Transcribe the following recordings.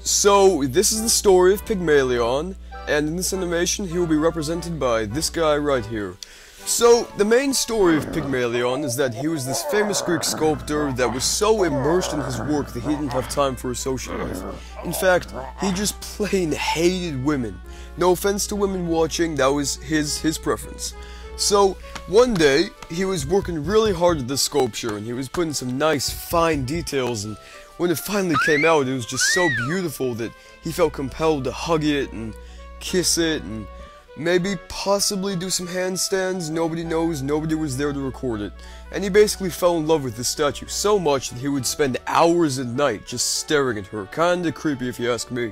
So, this is the story of Pygmalion, and in this animation he will be represented by this guy right here. So, the main story of Pygmalion is that he was this famous Greek sculptor that was so immersed in his work that he didn't have time for a social life. In fact, he just plain hated women. No offense to women watching, that was his preference. So, one day, he was working really hard at this sculpture, and he was putting some nice, fine details, and when it finally came out, it was just so beautiful that he felt compelled to hug it, and kiss it, and maybe possibly do some handstands. Nobody knows, nobody was there to record it. And he basically fell in love with this statue so much that he would spend hours at night just staring at her. Kinda creepy if you ask me.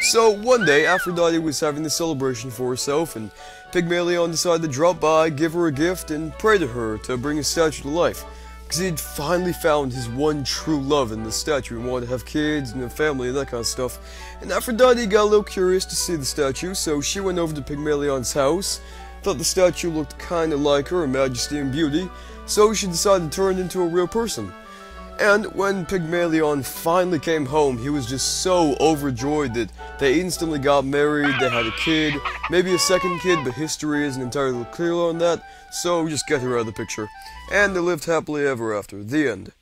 So one day, Aphrodite was having the celebration for herself, and Pygmalion decided to drop by, give her a gift, and pray to her to bring his statue to life. Because he'd finally found his one true love in the statue and wanted to have kids and a family and that kind of stuff. And Aphrodite got a little curious to see the statue, so she went over to Pygmalion's house, thought the statue looked kinda like her in majesty and beauty, so she decided to turn it into a real person. And when Pygmalion finally came home, he was just so overjoyed that they instantly got married, they had a kid, maybe a second kid, but history isn't entirely clear on that, so just get her out of the picture. And they lived happily ever after. The end.